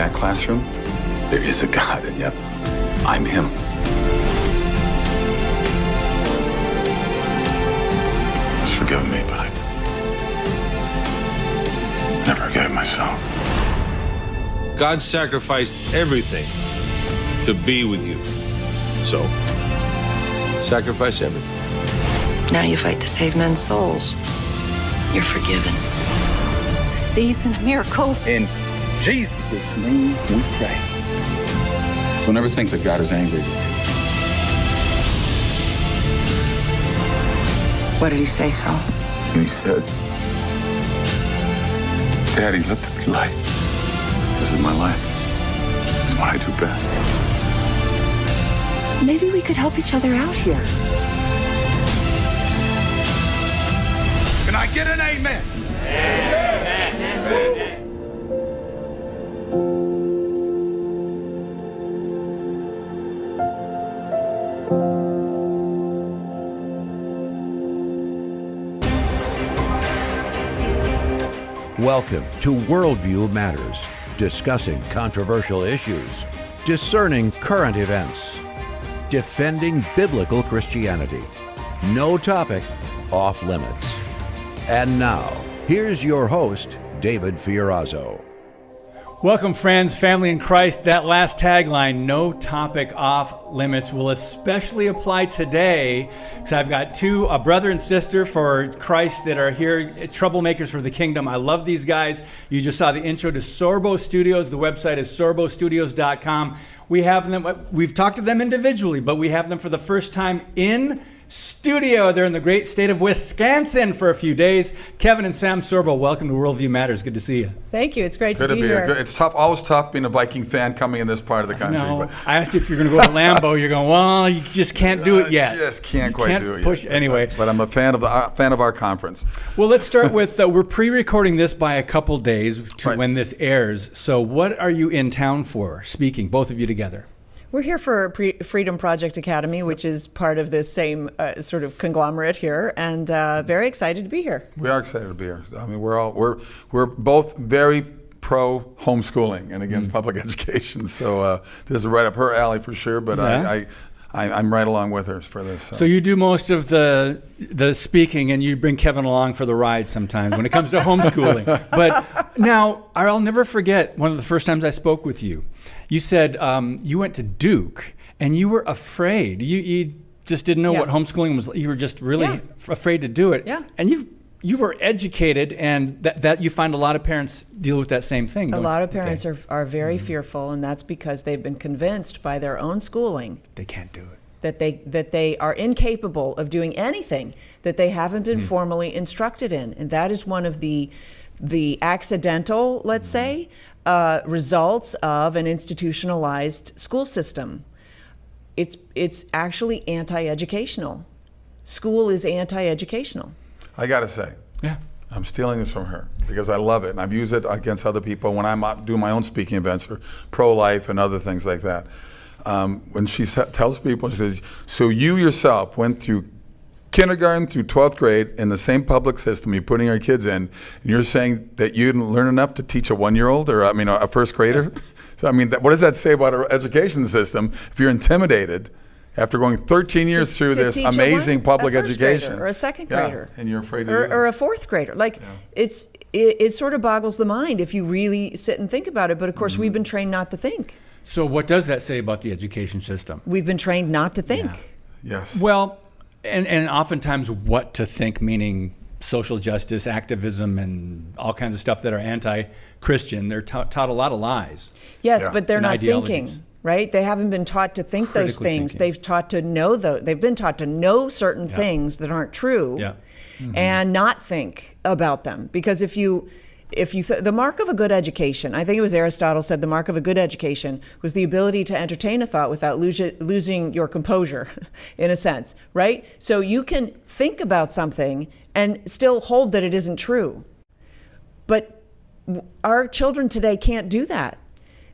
that classroom, there is a God, and yet I'm him. He's forgiven me, but I never forgave myself. God sacrificed everything to be with you. So, sacrifice everything. Now you fight to save men's souls. You're forgiven. It's a season of miracles. In Jesus' name we pray. Don't ever think that God is angry with you. What did he say, Saul? And he said, Daddy, let there be light. This is my life. This is what I do best. Maybe we could help each other out here. Can I get an amen? Welcome to Worldview Matters, discussing controversial issues, discerning current events, defending biblical Christianity. No topic off limits. And now, here's your host, David Fiorazzo. Welcome, friends, family in Christ. That last tagline, no topic off limits, will especially apply today because I've got a brother and sister for Christ that are here, troublemakers for the kingdom. I love these guys. You just saw the intro to Sorbo Studios. The website is sorbostudios.com. We have them, we've talked to them individually, but we have them for the first time in studio. They're in the great state of Wisconsin for a few days. Kevin and Sam Sorbo, welcome to Worldview Matters. Good to see you. Thank you. It's great to be here. It's tough, always tough being a Viking fan coming in this part of the country. No, I asked you if you're going to go to Lambeau. You're going, well, you just can't do it yet. Just can't quite do it push yet. Anyway. But I'm a fan of our conference. Well, let's start with, we're pre-recording this by a couple days to Right. when this airs. So what are you in town for, speaking, both of you together? We're here for FreedomProject Academy, which is part of this same sort of conglomerate here, and very excited to be here. We are excited to be here. I mean, we're both very pro homeschooling and against public education. So this is right up her alley for sure. But Yeah. I'm right along with her for this. So you do most of the speaking, and you bring Kevin along for the ride sometimes when it comes to homeschooling. But now, I'll never forget one of the first times I spoke with you. You said you went to Duke, and you were afraid. You just didn't know what homeschooling was. You were just really afraid to do it. Yeah. And you were educated, and that you find a lot of parents deal with that same thing. A lot of parents are very fearful, and that's because they've been convinced by their own schooling They can't do it. that they are incapable of doing anything that they haven't been formally instructed in, and that is one of the accidental, let's say, results of an institutionalized school system. It's actually anti-educational. School is anti-educational. I got to say, I'm stealing this from her because I love it, and I've used it against other people when I'm doing my own speaking events or pro-life and other things like that. When she tells people, she says, so you yourself went through kindergarten through 12th grade in the same public system you're putting our kids in, and you're saying that you didn't learn enough to teach a 1-year-old or a first grader? So what does that say about our education system if you're intimidated after going 13 years through this amazing public education? Or a second grader. And you're afraid to or a fourth grader. It sort of boggles the mind if you really sit and think about it, but of course we've been trained not to think. So what does that say about the education system? We've been trained not to think. Yeah. Yes. Well, and oftentimes what to think, meaning social justice, activism, and all kinds of stuff that are anti-Christian. They're taught a lot of lies. Yes, but they're And not ideologies. thinking, right? They haven't been taught to think those Critically things. thinking. They've been taught to know certain things that aren't true, and not think about them. Because the mark of a good education, I think it was Aristotle said the mark of a good education was the ability to entertain a thought without losing your composure, in a sense, right? So you can think about something and still hold that it isn't true. But our children today can't do that.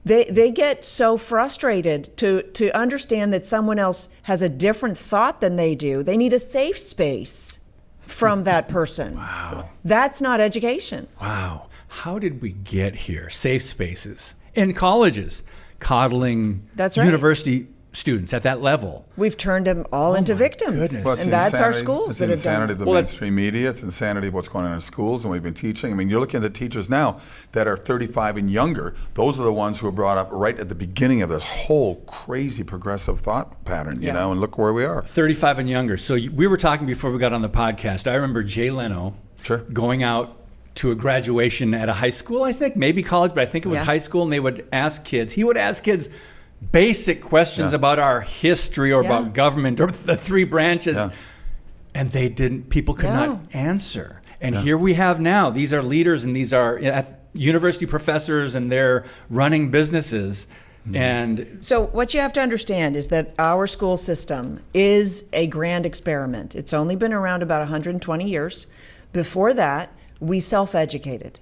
They get so frustrated to understand that someone else has a different thought than they do. They need a safe space from that person. Wow. That's not education. Wow. How did we get here? Safe spaces. in colleges, coddling That's right. university students at that level. We've turned them all into victims. goodness. Well, it's and that's our insanity. schools It's that have insanity done of the Well, mainstream media. It's insanity of what's going on in schools and we've been teaching. I mean, you're looking at the teachers now that are 35 and younger. Those are the ones who were brought up right at the beginning of this whole crazy progressive thought pattern, you know, and look where we are. 35 and younger. So we were talking before we got on the podcast. I remember Jay Leno going out to a graduation at a high school, I think, maybe college, but I think it was high school, and he would ask kids basic questions about our history or about government or the three branches, and people could not answer. And here we have now, these are leaders and these are university professors and they're running businesses. And so what you have to understand is that our school system is a grand experiment. It's only been around about 120 years. Before that, we self-educated.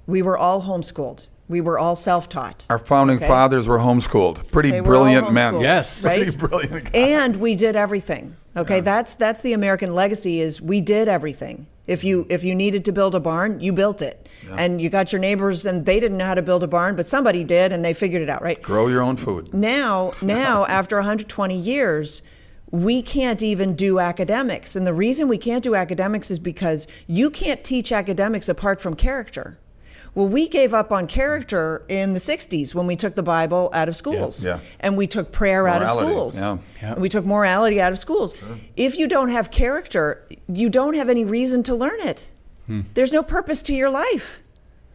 We were all homeschooled. We were all self-taught. Our founding fathers were homeschooled. Pretty brilliant men. Yes. Right? Pretty brilliant guys. And we did everything. Okay, that's the American legacy is we did everything. If you needed to build a barn, you built it. And you got your neighbors and they didn't know how to build a barn, but somebody did and they figured it out, right? Grow your own food. Now after 120 years, we can't even do academics. And the reason we can't do academics is because you can't teach academics apart from character. Well, we gave up on character in the 60s when we took the Bible out of schools. And we took prayer out of schools. And we took morality out of schools. If you don't have character, you don't have any reason to learn it. There's no purpose to your life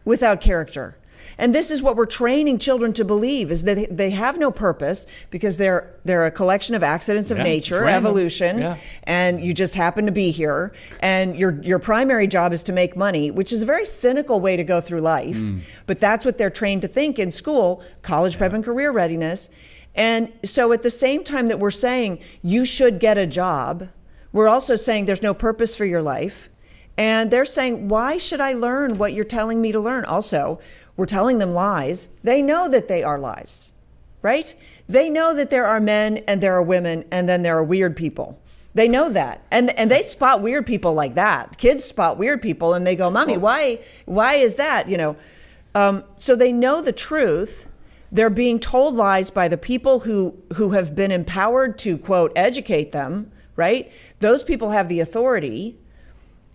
without character. And this is what we're training children to believe, is that they have no purpose because they're a collection of accidents of nature, evolution, and you just happen to be here. And your primary job is to make money, which is a very cynical way to go through life. But that's what they're trained to think in school, college prep and career readiness. And so at the same time that we're saying you should get a job, we're also saying there's no purpose for your life. And they're saying, why should I learn what you're telling me to learn? Also, we're telling them lies. They know that they are lies, right? They know that there are men and there are women and then there are weird people. They know that. And they spot weird people like that. Kids spot weird people and they go, Mommy, why is that? You know, so they know the truth. They're being told lies by the people who have been empowered to, quote, educate them, right? Those people have the authority.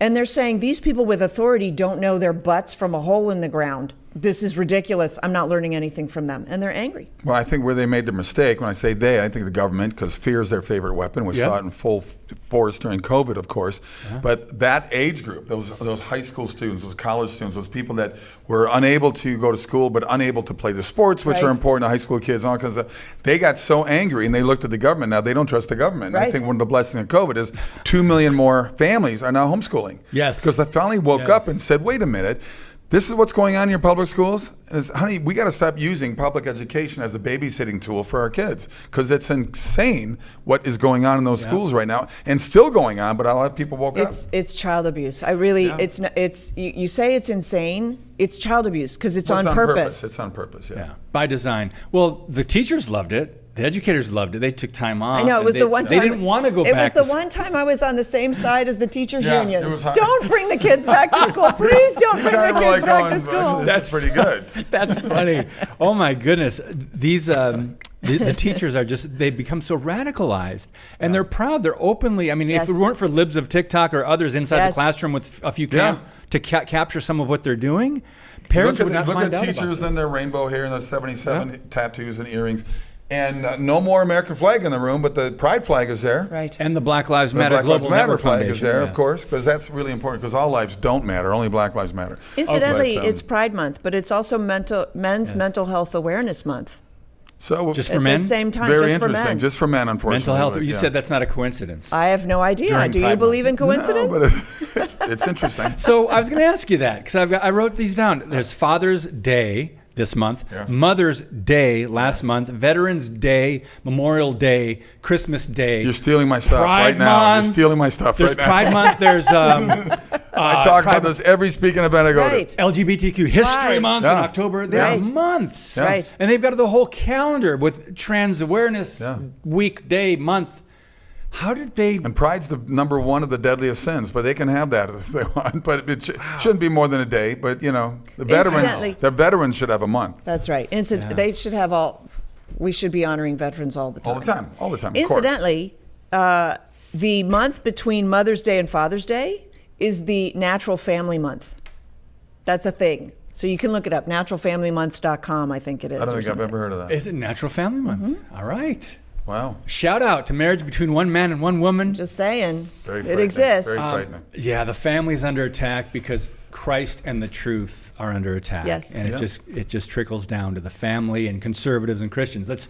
And they're saying these people with authority don't know their butts from a hole in the ground. This is ridiculous. I'm not learning anything from them. And they're angry. Well, I think where they made the mistake, when I say they, I think the government, because fear is their favorite weapon. We saw it in full force during COVID, of course. But that age group, those high school students, those college students, those people that were unable to go to school but unable to play the sports, which are important to high school kids, and all kinds of stuff, they got so angry and they looked at the government. Now, they don't trust the government. And I think one of the blessings of COVID is 2 million more families are now homeschooling. Yes. Because they finally woke up and said, wait a minute, this is what's going on in your public schools? Honey, we got to stop using public education as a babysitting tool for our kids, because it's insane what is going on in those schools right now, and still going on, but a lot of people woke up. It's child abuse. I really, it's you say it's insane, it's child abuse, because it's on purpose. It's on purpose, by design. Well, the teachers loved it. The educators loved it. They took time off. I know, it was the one time. They didn't want to go back. It was the one time I was on the same side as the teachers' unions. Don't bring the kids back to school. Please don't bring the kids back to school. That's pretty good. That's funny. Oh my goodness. These the teachers are they become so radicalized, and they're proud. They're openly. I mean, if it weren't for libs of TikTok or others inside the classroom with a few to capture some of what they're doing, parents would not find out about it. Look at teachers and their rainbow hair and the 77 tattoos and earrings. And no more American flag in the room, but the pride flag is there. Right. And the Black Lives Matter Black Lives Global Matter Network flag Foundation is there, of course, because that's really important, because all lives don't matter, only Black Lives Matter. Incidentally, it's Pride Month, but it's also Men's Mental Health Awareness Month. So just for men? At the same time, very just for interesting. men. Just for men, unfortunately. Mental health. You said that's not a coincidence. I have no idea. Do you believe in coincidence? No, but it's interesting. So I was going to ask you that, because I wrote these down. There's Father's Day this month, Mother's Day last month, Veterans Day, Memorial Day, Christmas Day. You're stealing my stuff Pride right now. Month. You're stealing my stuff There's right now. Pride Month. There's I talk about this every speaking event I go to. LGBTQ History Month in October. There are months. Right. And they've got the whole calendar with Trans Awareness Week, Day, Month. How did they? And pride's the number one of the deadliest sins, but they can have that if they want. But it shouldn't be more than a day. But the veterans should have a month. That's right. They should have all. We should be honoring veterans all the time. All the time. Incidentally, the month between Mother's Day and Father's Day is the Natural Family Month. That's a thing. So you can look it up. Naturalfamilymonth.com, I think it is. I don't think I've ever heard of that. Is it Natural Family Month? Mm-hmm. All right. Wow. Shout out to marriage between one man and one woman. Just saying. It exists. Very frightening. Yeah, the family's under attack because Christ and the truth are under attack. Yes. And it just trickles down to the family and conservatives and Christians. Let's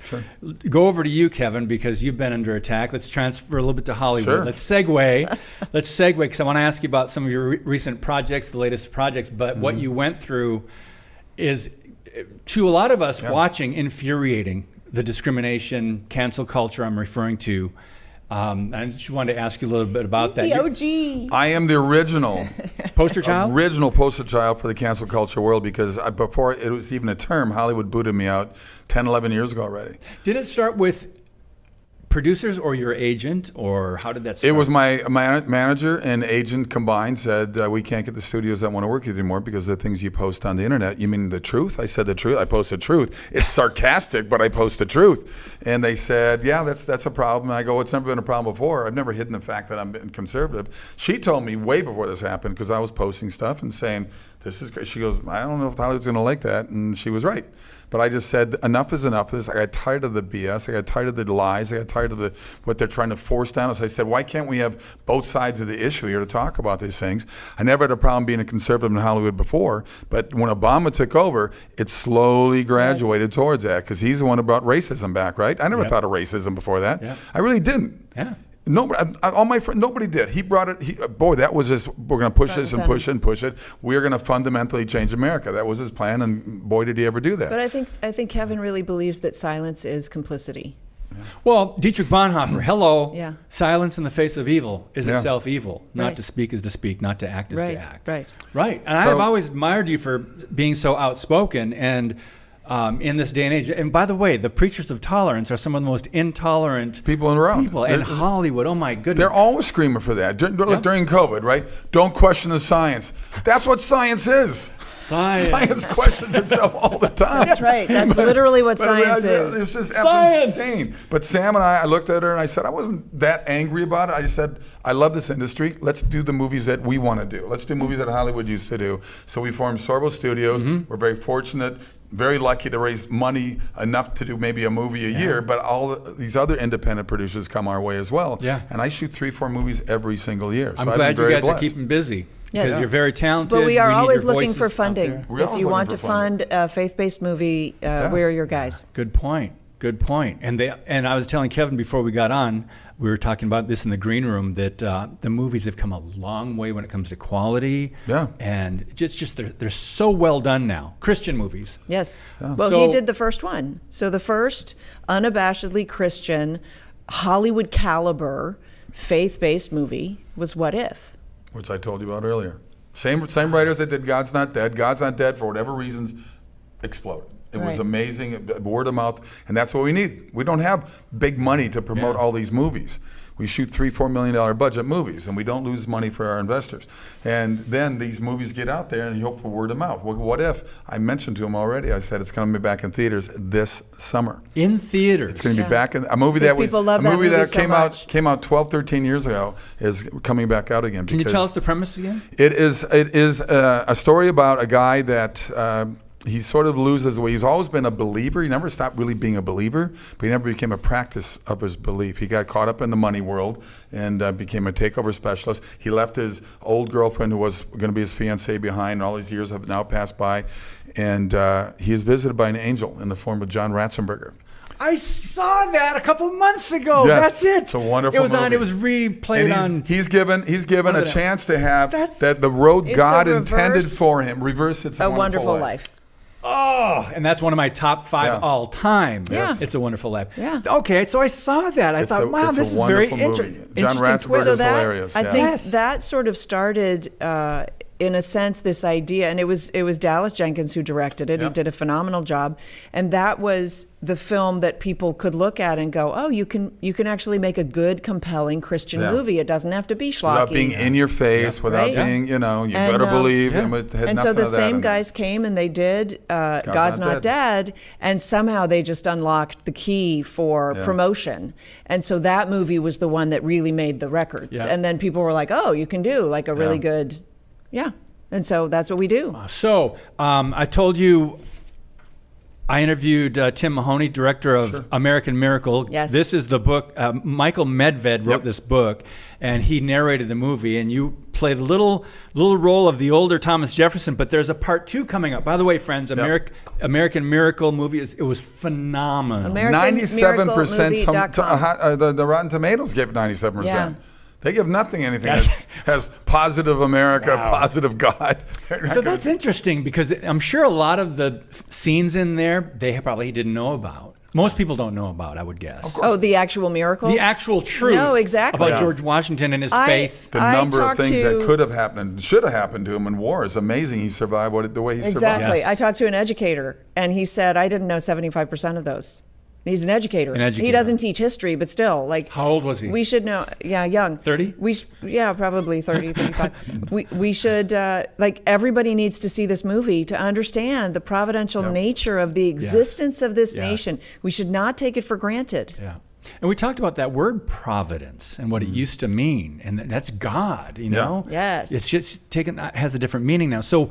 go over to you, Kevin, because you've been under attack. Let's transfer a little bit to Hollywood. Sure. Let's segue. Because I want to ask you about some of your recent projects, the latest projects. But what you went through is, to a lot of us watching, infuriating. The discrimination, cancel culture I'm referring to. I just wanted to ask you a little bit about that. The OG. I am the original poster child? Original poster child for the cancel culture world, because before it was even a term, Hollywood booted me out 10, 11 years ago already. Did it start with producers or your agent, or how did that start? It was my manager and agent combined said, we can't get the studios that want to work with you anymore because of the things you post on the internet. You mean the truth? I said the truth. I post the truth. It's sarcastic, but I post the truth. And they said, yeah, that's a problem. And I go, it's never been a problem before. I've never hidden the fact that I'm conservative. She told me way before this happened, because I was posting stuff and saying, this is great. She goes, I don't know if Hollywood's going to like that. And she was right. But I just said, enough is enough of this. I got tired of the BS. I got tired of the lies. I got tired of what they're trying to force down us. I said, why can't we have both sides of the issue here to talk about these things? I never had a problem being a conservative in Hollywood before, but when Obama took over, it slowly graduated towards that, because he's the one who brought racism back, right? I never thought of racism before that. Yeah. I really didn't. Yeah. Nobody, all my friends, nobody did. He brought it. Boy, that was his. We're going to push this and push it and push it. We're going to fundamentally change America. That was his plan, and boy, did he ever do that. But I think Kevin really believes that silence is complicity. Yeah. Well, Dietrich Bonhoeffer, hello. Yeah. Silence in the face of evil is itself evil. Not to speak is to speak. Not to act is to act. Right. And I've always admired you for being so outspoken and. In this day and age. And by the way, the preachers of tolerance are some of the most intolerant people around. In Hollywood. Oh my goodness. They're always screaming for that. During COVID, right? Don't question the science. That's what science is. Science questions itself all the time. That's right. That's literally what science is. It's just insane. But Sam and I looked at her and I said, I wasn't that angry about it. I just said, I love this industry. Let's do the movies that we want to do. Let's do movies that Hollywood used to do. So we formed Sorbo Studios. Mm-hmm. We're very fortunate, very lucky to raise money enough to do maybe a movie a year, but all these other independent producers come our way as well. Yeah. And I shoot 3-4 movies every single year. So I'm glad you guys are keeping busy. Because you're very talented. But we are always looking for funding. If you want to fund a faith-based movie, we're your guys. Good point. And I was telling Kevin before we got on, we were talking about this in the green room, that the movies have come a long way when it comes to quality. Yeah. And just they're so well done now. Christian movies. Yes. Yeah. Well, he did the first one. So the first unabashedly Christian, Hollywood caliber, faith-based movie was What If? Which I told you about earlier. Same writers that did God's Not Dead. God's Not Dead, for whatever reasons, exploded. It was amazing, word of mouth, and that's what we need. We don't have big money to promote all these movies. We shoot $3-4 million budget movies, and we don't lose money for our investors. And then these movies get out there, and you hope for word of mouth. What If? I mentioned to him already. I said it's going to be back in theaters this summer. In theaters. It's going to be back in a movie that was came out 12, 13 years ago is coming back out again. Can you tell us the premise again? It is a story about a guy that. He sort of loses the way. He's always been a believer. He never stopped really being a believer, but he never became a practice of his belief. He got caught up in the money world and became a takeover specialist. He left his old girlfriend, who was going to be his fiancée, behind. All these years have now passed by, and he is visited by an angel in the form of John Ratzenberger. I saw that a couple months ago. Yes, that's it. It's a wonderful movie. It was replayed on. He's given a chance to have that the road God intended for him. Reverse It's a Wonderful Life. Oh, and that's one of my top 5 all time. Yes. It's a Wonderful Life. Yeah. Okay, so I saw that. I thought, wow, this is very interesting. John Ratzenberger is hilarious. I think that sort of started in a sense, this idea, and it was Dallas Jenkins who directed it, who did a phenomenal job, and that was the film that people could look at and go, oh, you can actually make a good, compelling Christian movie. It doesn't have to be schlocky. Without being in your face, without being, you better believe. And so the same guys came and they did God's Not Dead, and somehow they just unlocked the key for promotion. And so that movie was the one that really made the records. Yeah. And then people were like, oh, you can do like a really good, And so that's what we do. I told you I interviewed Tim Mahoney, director of American Miracle. Yes. This is the book. Michael Medved wrote this book, and he narrated the movie. And you played a little role of the older Thomas Jefferson. But there's a part 2 coming up. By the way, friends, American Miracle movie it was phenomenal. 97%. The Rotten Tomatoes gave it 97%. Yeah. They give anything that has positive America, positive God. So that's interesting because I'm sure a lot of the scenes in there they probably didn't know about. Most people don't know about, I would guess. Oh, the actual miracles? The actual truth about George Washington and his faith. The number of things that could have happened and should have happened to him in war is amazing. He survived the way he survived. Exactly. Yes. I talked to an educator, and he said, I didn't know 75% of those. He's an educator. He doesn't teach history, but still, like. How old was he? We should know. Yeah, young. 30? Probably 30, 35. we should, everybody needs to see this movie to understand the providential nature of the existence of this nation. We should not take it for granted. Yeah. And we talked about that word providence and what it used to mean, and that's God, you know? Yes. It's just has a different meaning now. So,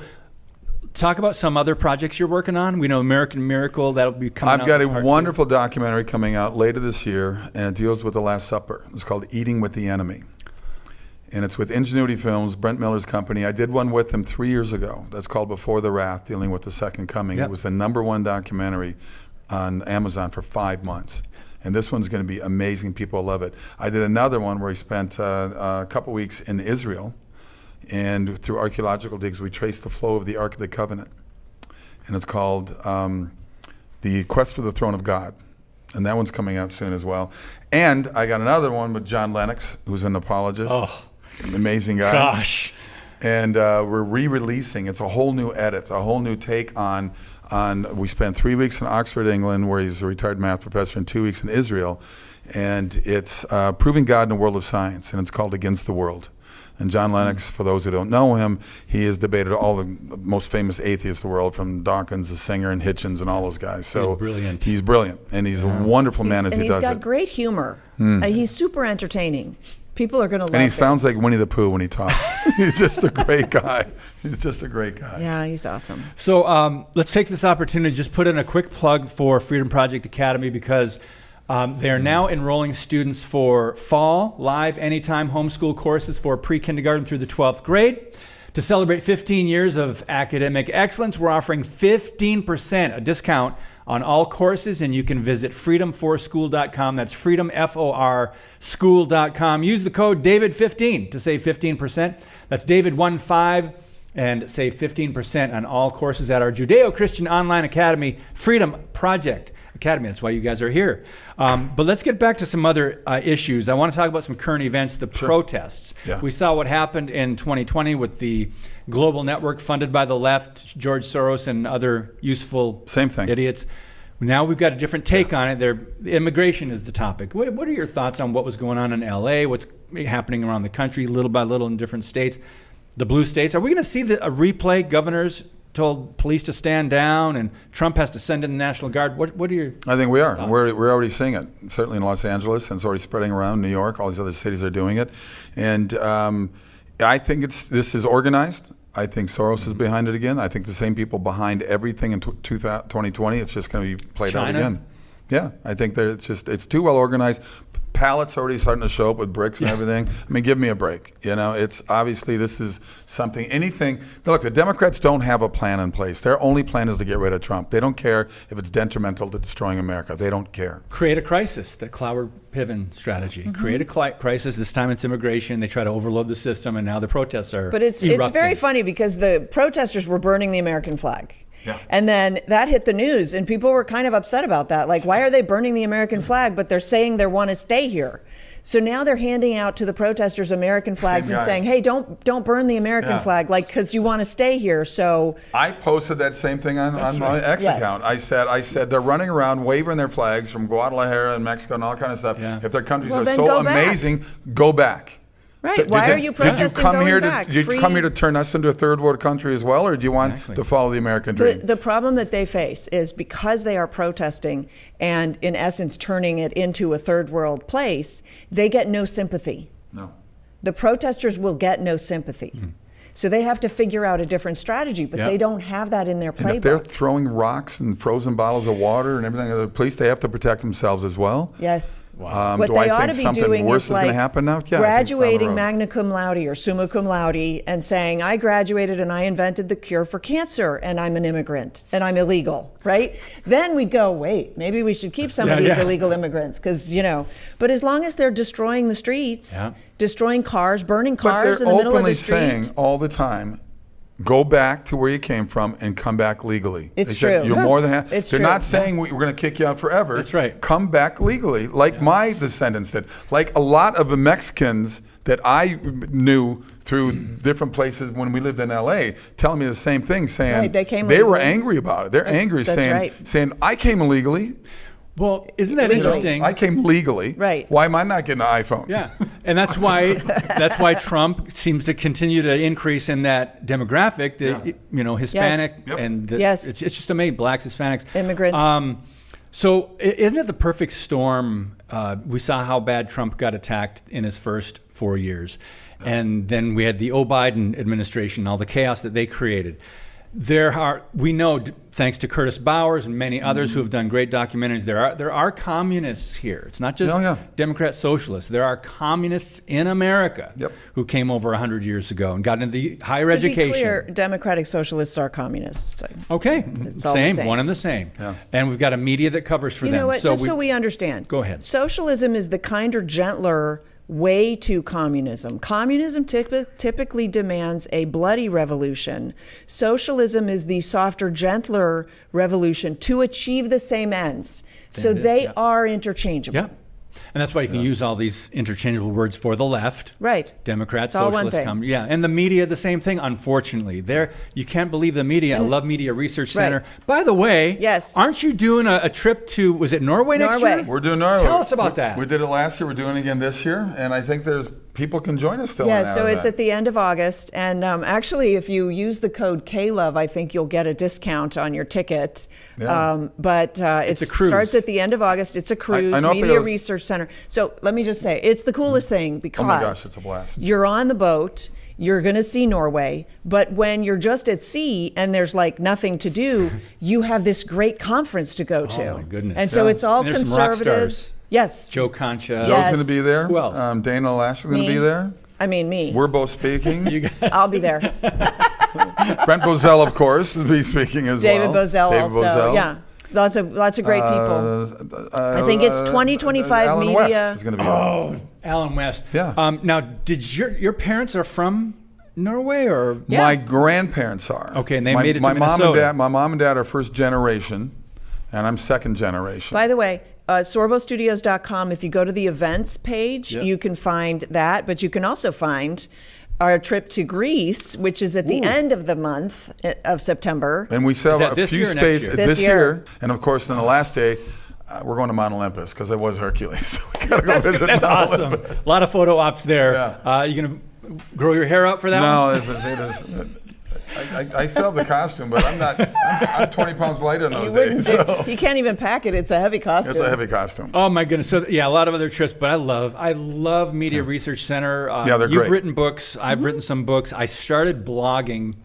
talk about some other projects you're working on. We know American Miracle, that'll be coming out. I've got a wonderful documentary coming out later this year, and it deals with the Last Supper. It's called Eating with the Enemy. And it's with Ingenuity Films, Brent Miller's company. I did one with them 3 years ago. That's called Before the Wrath, dealing with the Second Coming. It was the #1 documentary on Amazon for 5 months. And this one's going to be amazing. People love it. I did another one where he spent a couple weeks in Israel. And through archaeological digs, we traced the flow of the Ark of the Covenant. And it's called The Quest for the Throne of God. And that one's coming out soon as well. And I got another one with John Lennox, who's an apologist. Oh, amazing guy. Gosh. And we're re-releasing. It's a whole new edit. It's a whole new take on we spent 3 weeks in Oxford, England, where he's a retired math professor, and 2 weeks in Israel. And it's Proving God in a World of Science. And it's called Against the World. And John Lennox, for those who don't know him, he has debated all the most famous atheists in the world, from Dawkins, the singer, and Hitchens, and all those guys. So he's brilliant. He's brilliant, and he's a wonderful man as he does it. And he's got great humor. He's super entertaining. People are going to love And he this. sounds like Winnie the Pooh when he talks. He's just a great guy. He's just a great guy. Yeah, he's awesome. So let's take this opportunity to just put in a quick plug for Freedom Project Academy, because they're now enrolling students for fall, live, anytime homeschool courses for pre-kindergarten through the 12th grade. To celebrate 15 years of academic excellence, we're offering 15% a discount on all courses, and you can visit freedomforschool.com. That's freedomforschool.com. Use the code DAVID15 to save 15%. That's David15 and save 15% on all courses at our Judeo-Christian online academy, Freedom Project Academy. That's why you guys are here. But let's get back to some other issues. I want to talk about some current events, the protests. Yeah. We saw what happened in 2020 with the global network funded by the left, George Soros and other useful idiots. Now we've got a different take on it. Immigration is the topic. What are your thoughts on what was going on in LA, what's happening around the country little by little in different states, the blue states? Are we going to see a replay? Governors told police to stand down, and Trump has to send in the National Guard. What are your I think we are. thoughts? We're already seeing it, certainly in Los Angeles, and it's already spreading around New York. All these other cities are doing it. And I think this is organized. I think Soros is behind it again. I think the same people behind everything in 2020. It's just going to be played out again. Yeah, I think that it's too well organized. Pallets already starting to show up with bricks and everything. I mean, give me a break. It's obviously this is something. Look, the Democrats don't have a plan in place. Their only plan is to get rid of Trump. They don't care if it's detrimental to destroying America. They don't care. Create a crisis, the Cloward-Piven strategy. Mm-hmm. Create a crisis. This time it's immigration. They try to overload the system, and now the protests are But it's very funny because the protesters were burning the American flag. Yeah. And then that hit the news, and people were kind of upset about that. Like, why are they burning the American flag, but they're saying they want to stay here? So now they're handing out to the protesters American flags and saying, "Hey, don't burn the American flag, like, because you want to stay here." So I posted that same thing on my X account. I said they're running around waving their flags from Guadalajara and Mexico and all kind of stuff. If their countries are so amazing, go back. Right. Why are you protesting going back? Did you come here to turn us into a third world country as well, or do you want to follow the American dream? The problem that they face is because they are protesting and, in essence, turning it into a third world place, they get no sympathy. No. The protesters will get no sympathy. So they have to figure out a different strategy, but they don't have that in their playbook. And if they're throwing rocks and frozen bottles of water and everything to the police, they have to protect themselves as well. Yes. Wow. What Do they I ought think to be something doing worse is is going to like happen now? Yeah, graduating magna cum laude or summa cum laude and saying, I graduated and I invented the cure for cancer and I'm an immigrant and I'm illegal, right? Then we go, wait, maybe we should keep some of these illegal immigrants because, but as long as they're destroying the streets, destroying cars, burning cars in the middle of the street. But they're openly saying all the time, go back to where you came from and come back legally. It's true. You're more than happy. It's They're true. not saying we're going to kick you out forever. That's right. Come back legally, like my descendants did. Like a lot of the Mexicans that I knew through different places when we lived in LA, telling me the same thing, saying they were angry about it. They're angry, saying I came illegally. Well, isn't that interesting? I came legally. Right. Why am I not getting an iPhone? Yeah, and that's why Trump seems to continue to increase in that demographic. Hispanic and it's just amazing. Blacks, Hispanics, immigrants. So isn't it the perfect storm? We saw how bad Trump got attacked in his first 4 years, and then we had the Biden administration, all the chaos that they created. We know, thanks to Curtis Bowers and many others who have done great documentaries, there are communists here. It's not just Democrat socialists. There are communists in America who came over 100 years ago and got into the higher education. To be clear, Democratic socialists are communists. Okay, it's all the same. One and the same. Yeah. And we've got a media that covers for them. You know what? So we understand. Go ahead. Socialism is the kinder, gentler way to communism. Communism typically demands a bloody revolution. Socialism is the softer, gentler revolution to achieve the same ends. So they are interchangeable. Yeah. And that's why you can use all these interchangeable words for the left. Right. Democrats, it's all socialists. one thing. And the media, the same thing, unfortunately. You can't believe the media. I love Media Research Center. By the way, aren't you doing a trip to, was it Norway next year? We're doing Norway. Tell us about that. We did it last year. We're doing it again this year. And I think people can join us still. Yeah, so it's at the end of August. And actually, if you use the code KLOVE, I think you'll get a discount on your ticket. Yeah. But it starts at the end of August. It's a cruise, Media Research Center. So let me just say, it's the coolest thing because oh my gosh, it's a blast. You're on the boat. You're going to see Norway, but when you're just at sea and there's like nothing to do, you have this great conference to go to. Oh my goodness! And so it's all and conservatives. Yes, Joe Concha. Joe's going to be there. Who else? Dana Lash is going to be there. I mean, me. We're both speaking. I'll be there. Brent Bozell, of course, will be speaking as David well. Bozell also. Yeah. Lots of great people. I think it's 2025 Alan media. West is going to be there. Alan West. Yeah. Now, did your parents are from Norway or? Yeah. My grandparents are. Okay, and they made it to Minnesota. My mom and dad are first generation, and I'm second generation. By the way, SorboStudios.com. If you go to the events page, you can find that, but you can also find our trip to Greece, which is at the end of the month of September. And we still have a few spaces this year. And of course, on the last day, we're going to Mount Olympus because it was Hercules. So we got to go visit That's Mount awesome. Olympus. A lot of photo ops there. Yeah. You going to grow your hair out for that one? No, I still have the costume, but I'm 20 pounds lighter in those days. So. He can't even pack it. It's a heavy costume. It's a heavy costume. Oh my goodness! So a lot of other trips, but I love Media Research Center. They're great. You've written books. I've written some books. I started blogging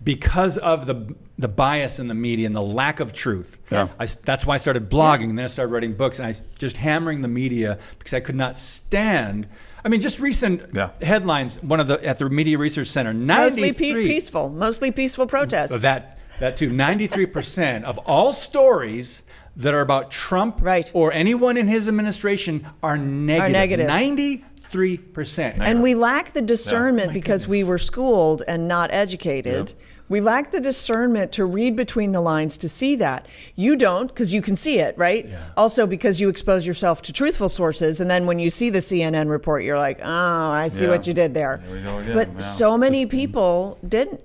because of the bias in the media and the lack of truth. Yeah. That's why I started blogging, and then I started writing books, and I just hammering the media because I could not stand. I mean, just recent headlines. At the Media Research Center, 93 mostly peaceful protests. That too. 93% of all stories that are about Trump or anyone in his administration are negative. 93%. 3%. And we lack the discernment because we were schooled and not educated. Yep. We lack the discernment to read between the lines to see that. You don't, because you can see it, right? Yeah. Also because you expose yourself to truthful sources, and then when you see the CNN report, you're like, oh, I see what you did there. Here we go again. But so many people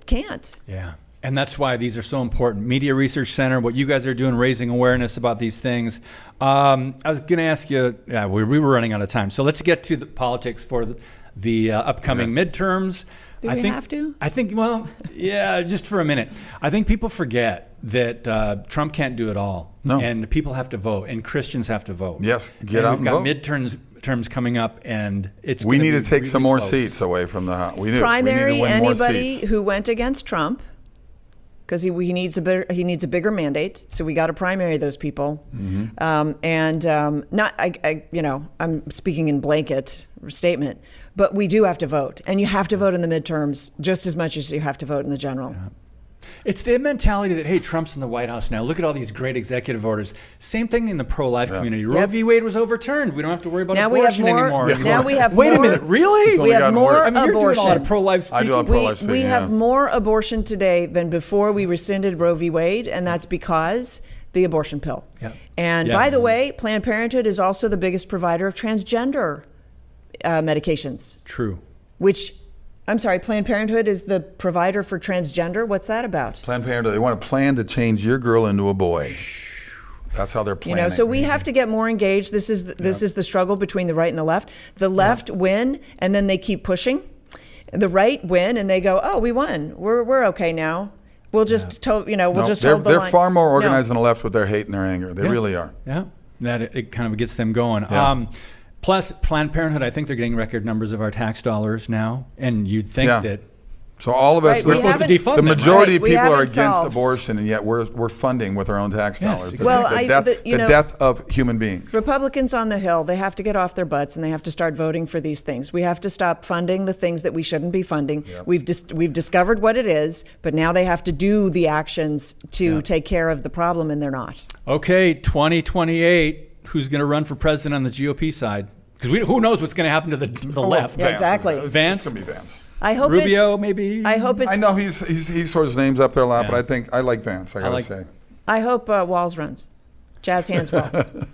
can't. Yeah. And that's why these are so important. Media Research Center, what you guys are doing, raising awareness about these things. I was going to ask you, we were running out of time. So let's get to the politics for the upcoming midterms. Do we have to? I think, well, yeah, just for a minute. I think people forget that Trump can't do it all. No. And people have to vote, and Christians have to vote. Yes, get out and vote. We've got midterms coming up, and we need to take some more seats away from the House. Primary anybody who went against Trump, because he needs a bigger mandate. So we got to primary those people. Mm-hmm. I'm speaking in blanket statement, but we do have to vote, and you have to vote in the midterms just as much as you have to vote in the general. Yeah. It's the mentality that, hey, Trump's in the White House now. Look at all these great executive orders. Same thing in the pro-life community. Roe v. Wade was overturned. We don't have to worry about abortion anymore. Now we have Wait a minute, really? We have more abortion. You're doing a lot of pro-life speaking. I do a lot of pro-life speaking. We have more abortion today than before we rescinded Roe v. Wade, and that's because the abortion pill. Yep. And by the way, Planned Parenthood is also the biggest provider of transgender medications. True. Planned Parenthood is the provider for transgender. What's that about? Planned Parenthood, they want to plan to change your girl into a boy. That's how they're planning. So we have to get more engaged. This is the struggle between the right and the left. The left win, and then they keep pushing. The right win, and they go, "Oh, we won. We're okay now. We'll just hold the line." They're far more organized than the left with their hate and their anger. They really are. Yeah, that it kind of gets them going. Yeah. Plus, Planned Parenthood, I think they're getting record numbers of our tax dollars now, and you'd think that. So all of us, we're supposed to defund the majority of them, people are against abortion, and yet we're funding with our own tax dollars. The death of human beings. Republicans on the Hill, they have to get off their butts and they have to start voting for these things. We have to stop funding the things that we shouldn't be funding. Yep. We've discovered what it is, but now they have to do the actions to take care of the problem, and they're not. Okay, 2028. Who's going to run for president on the GOP side? Because who knows what's going to happen to the left? Yeah, exactly. Vance? It's going to be Vance. I hope Rubio, maybe. I hope it's. I know he sort his name's up there a lot, but I like Vance. I gotta say. I hope Walz runs. Jazz hands Walz.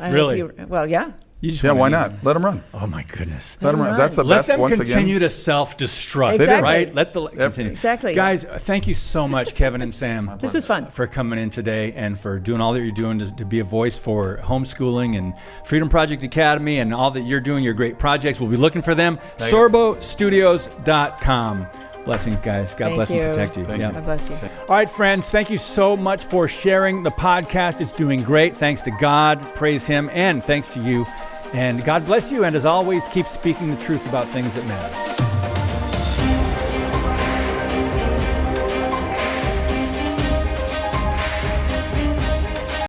Really? Yeah. Why not? Let him run. Oh my goodness. Let him run. That's the best. Let them once continue again. to self-destruct. Exactly. Right? Let the continue. Exactly. Guys, thank you so much, Kevin and Sam. This is fun. For coming in today and for doing all that you're doing to be a voice for homeschooling and Freedom Project Academy and all that you're doing, your great projects. We'll be looking for them. SorboStudios.com. Blessings, guys. God bless and protect you. God bless you. All right, friends, thank you so much for sharing the podcast. It's doing great. Thanks to God. Praise Him. And thanks to you. And God bless you. And as always, keep speaking the truth about things that matter.